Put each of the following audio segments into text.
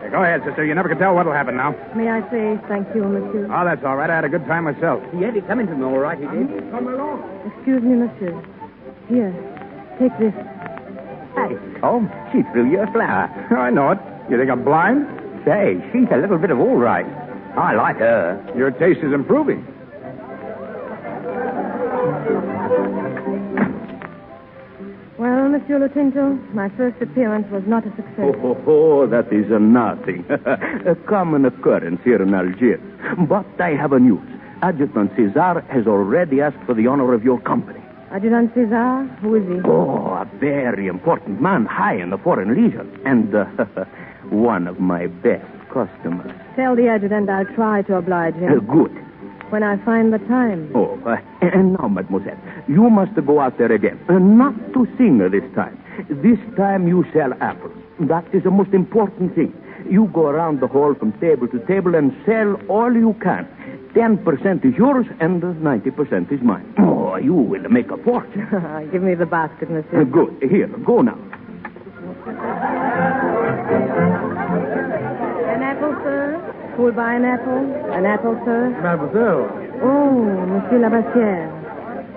Hey, go ahead, sister. You never can tell what'll happen now. May I say thank you, monsieur? Oh, that's all right. I had a good time myself. Yes, he come into me all right, he did. Excuse me, monsieur. Here, take this. Hey, Tom, she threw you a flower. I know it. You think I'm blind? Say, she's a little bit of all right. I like her. Your taste is improving. Well, Monsieur Lutinto, my first appearance was not a success. That is nothing. A common occurrence here in Algiers. But I have a news. Adjutant Cesar has already asked for the honor of your company. Adjutant Cesar? Who is he? Oh, a very important man, high in the Foreign Legion. And one of my best customers. Tell the adjutant I'll try to oblige him. Good. When I find the time. Oh, and now, mademoiselle, you must go out there again. Not to sing this time. This time you sell apples. That is the most important thing. You go around the hall from table to table and sell all you can. 10% is yours and 90% is mine. Oh, you will make a fortune. Give me the basket, monsieur. Good. Here, go now. An apple, sir? Who will buy an apple? An apple, sir? Mademoiselle. Oh, Monsieur Labassière.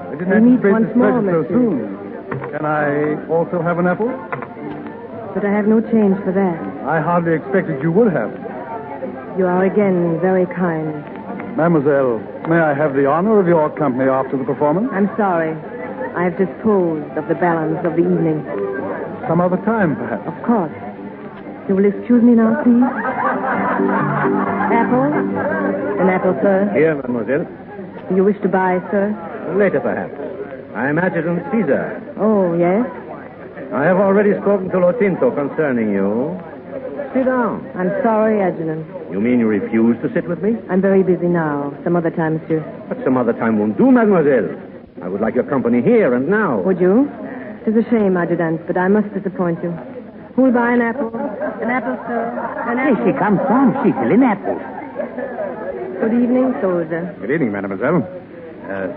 I didn't anticipate once this more, pleasure so monsieur. soon. Can I also have an apple? But I have no change for that. I hardly expected you would have. You are again very kind. Mademoiselle, may I have the honor of your company after the performance? I'm sorry. I have disposed of the balance of the evening. Some other time, perhaps. Of course. You will excuse me now, please? Apple? An apple, sir. Here, mademoiselle. Do you wish to buy, sir? Later, perhaps. I am Adjutant Caesar. Oh, yes? I have already spoken to Lotinto concerning you. Sit down. I'm sorry, Adjutant. You mean you refuse to sit with me? I'm very busy now. Some other time, monsieur. But some other time won't do, mademoiselle. I would like your company here and now. Would you? It is a shame, Adjutant, but I must disappoint you. Who will buy an apple? An apple, sir. An apple. Here she comes from, Cecil, in apples. Good evening, soldier. Good evening, mademoiselle.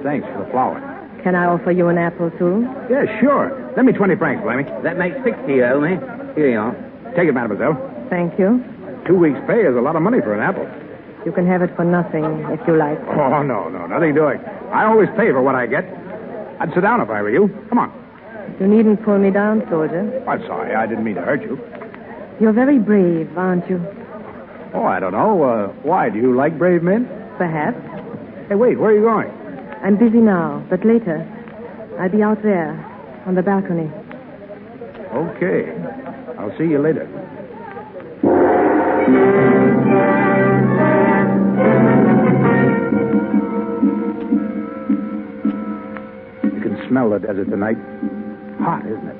Thanks for the flower. Can I offer you an apple, too? Yeah, sure. Lend me 20 francs, Blamey. That makes 60, you owe me. Here you are. Take it, mademoiselle. Thank you. 2 weeks' pay is a lot of money for an apple. You can have it for nothing, if you like. Oh, no, nothing doing. I always pay for what I get. I'd sit down if I were you. Come on. You needn't pull me down, soldier. I'm sorry. I didn't mean to hurt you. You're very brave, aren't you? Oh, I don't know. Why? Do you like brave men? Perhaps. Hey, wait. Where are you going? I'm busy now, but later. I'll be out there, on the balcony. Okay. I'll see you later. You can smell the desert tonight. Hot, isn't it?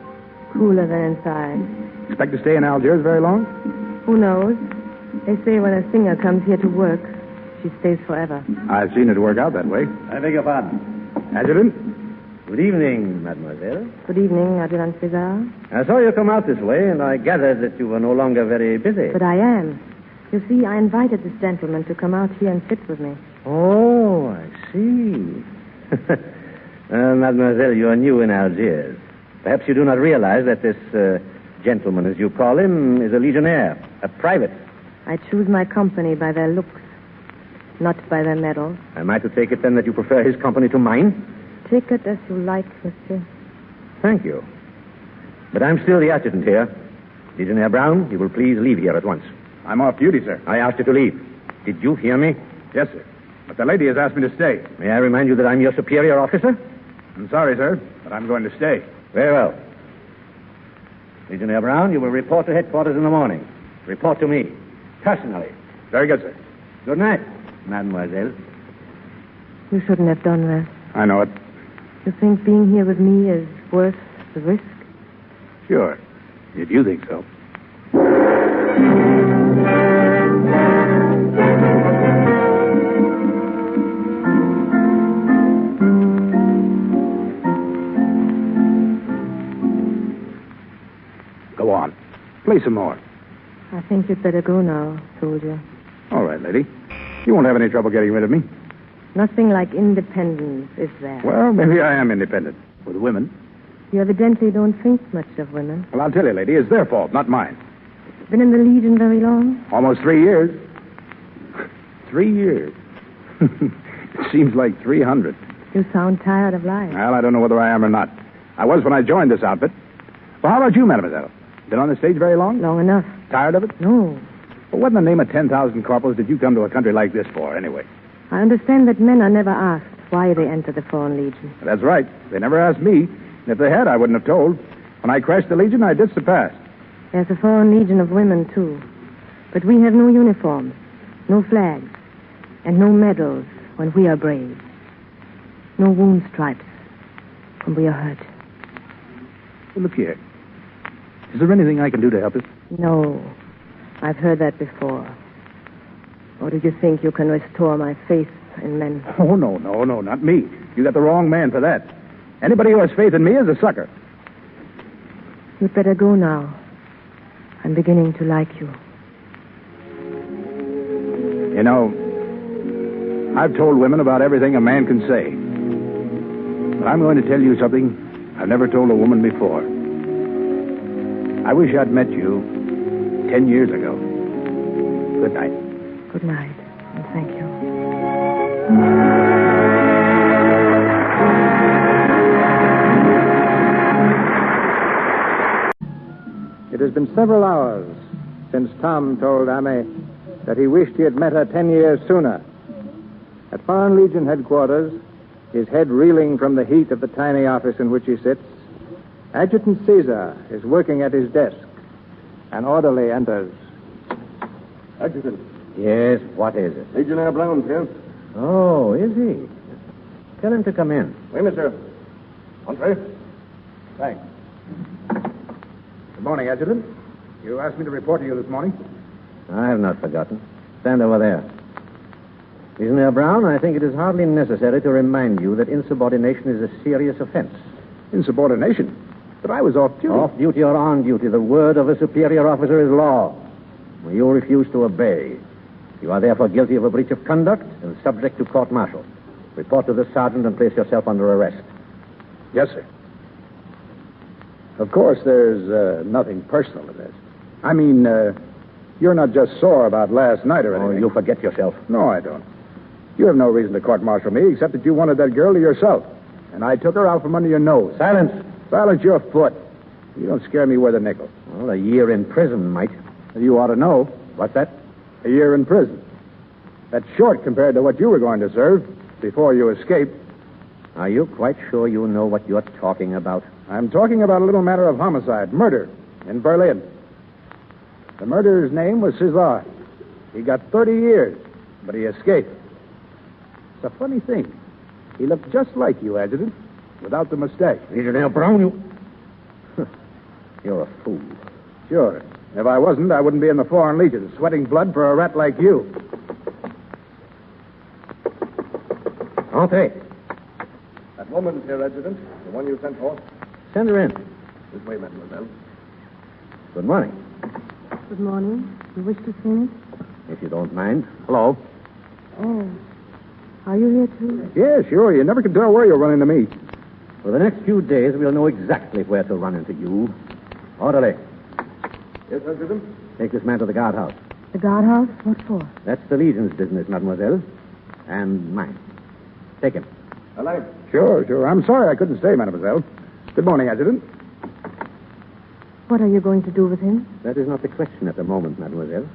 Cooler than inside. Expect to stay in Algiers very long? Who knows? They say when a singer comes here to work, she stays forever. I've seen it work out that way. I beg your pardon. Adjutant? Good evening, mademoiselle. Good evening, Adjutant Cesar. I saw you come out this way, and I gathered that you were no longer very busy. But I am. You see, I invited this gentleman to come out here and sit with me. Oh, I see. Mademoiselle, you are new in Algiers. Perhaps you do not realize that this gentleman, as you call him, is a Legionnaire, a private. I choose my company by their looks, not by their medals. Am I to take it, then, that you prefer his company to mine? Take it as you like, monsieur. Thank you. But I'm still the adjutant here. Legionnaire Brown, you will please leave here at once. I'm off duty, sir. I asked you to leave. Did you hear me? Yes, sir. But the lady has asked me to stay. May I remind you that I'm your superior officer? I'm sorry, sir, but I'm going to stay. Very well. Legionnaire Brown, you will report to headquarters in the morning. Report to me, personally. Very good, sir. Good night, mademoiselle. You shouldn't have done that. I know it. You think being here with me is worth the risk? Sure. If you think so. Go on. Play some more. I think you'd better go now, soldier. All right, lady. You won't have any trouble getting rid of me. Nothing like independence, is there? Well, maybe I am independent. With women. You evidently don't think much of women. Well, I'll tell you, lady, it's their fault, not mine. Been in the Legion very long? Almost 3 years. 3 years. It seems like 300. You sound tired of life. Well, I don't know whether I am or not. I was when I joined this outfit. Well, how about you, mademoiselle? Been on the stage very long? Long enough. Tired of it? No. Well, what in the name of 10,000 corporals did you come to a country like this for, anyway? I understand that men are never asked why they enter the Foreign Legion. That's right. They never asked me. And if they had, I wouldn't have told. When I crashed the Legion, I ditched the past. There's a Foreign Legion of women, too. But we have no uniforms, no flags, and no medals when we are brave. No wound stripes when we are hurt. Well, look here. Is there anything I can do to help us? No. I've heard that before. Or do you think you can restore my faith in men? Oh, no, not me. You got the wrong man for that. Anybody who has faith in me is a sucker. You'd better go now. I'm beginning to like you. You know, I've told women about everything a man can say. But I'm going to tell you something I've never told a woman before. I wish I'd met you 10 years ago. Good night. Good night, and thank you. It has been several hours since Tom told Amy that he wished he had met her 10 years sooner. At Foreign Legion headquarters, his head reeling from the heat of the tiny office in which he sits, Adjutant Caesar is working at his desk. An orderly enters. Adjutant. Yes, what is it? Legionnaire Brown's here. Oh, is he? Tell him to come in. Oui, monsieur. Entrez. Thanks. Good morning, Adjutant. You asked me to report to you this morning. I have not forgotten. Stand over there. Legionnaire Brown, I think it is hardly necessary to remind you that insubordination is a serious offense. Insubordination? But I was off duty. Off duty or on duty, the word of a superior officer is law. You refuse to obey. You are therefore guilty of a breach of conduct and subject to court-martial. Report to the sergeant and place yourself under arrest. Yes, sir. Of course, there's nothing personal in this. I mean, you're not just sore about last night or anything. Oh, you forget yourself. No, I don't. You have no reason to court-martial me except that you wanted that girl to yourself. And I took her out from under your nose. Silence. Silence your foot. You don't scare me worth a nickel. Well, a year in prison might. You ought to know. What's that? A year in prison. That's short compared to what you were going to serve before you escaped. Are you quite sure you know what you're talking about? I'm talking about a little matter of homicide, murder, in Berlin. The murderer's name was Cecil. He got 30 years, but he escaped. It's a funny thing. He looked just like you, Adjutant, without the mustache. Legionnaire Brown, you... You're a fool. Sure. If I wasn't, I wouldn't be in the Foreign Legion, sweating blood for a rat like you. Entrez. That woman's here, Adjutant. The one you sent for. Send her in. This way, mademoiselle. Good morning. Good morning. You wish to see me? If you don't mind. Hello. Oh. Are you here, too? Yeah, sure. You never can tell where you'll run into me. For the next few days, we'll know exactly where to run into you. Orderly. Yes, Adjutant? Take this man to the guardhouse. The guardhouse? What for? That's the Legion's business, mademoiselle. And mine. Take him. Alive. Sure. I'm sorry I couldn't stay, mademoiselle. Good morning, Adjutant. What are you going to do with him? That is not the question at the moment, mademoiselle.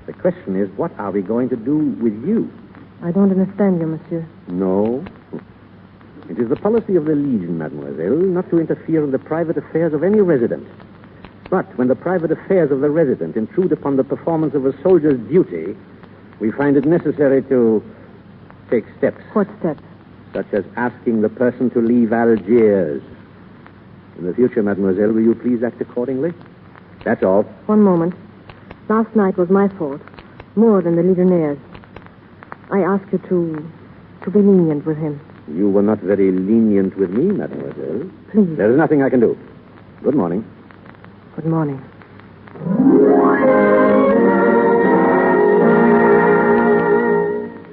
The question is, what are we going to do with you? I don't understand you, monsieur. No. It is the policy of the Legion, mademoiselle, not to interfere in the private affairs of any resident. But when the private affairs of the resident intrude upon the performance of a soldier's duty, we find it necessary to take steps. What steps? Such as asking the person to leave Algiers. In the future, mademoiselle, will you please act accordingly? That's all. One moment. Last night was my fault. More than the Legionnaire's. I ask you to be lenient with him. You were not very lenient with me, mademoiselle. Please. There is nothing I can do. Good morning. Good morning.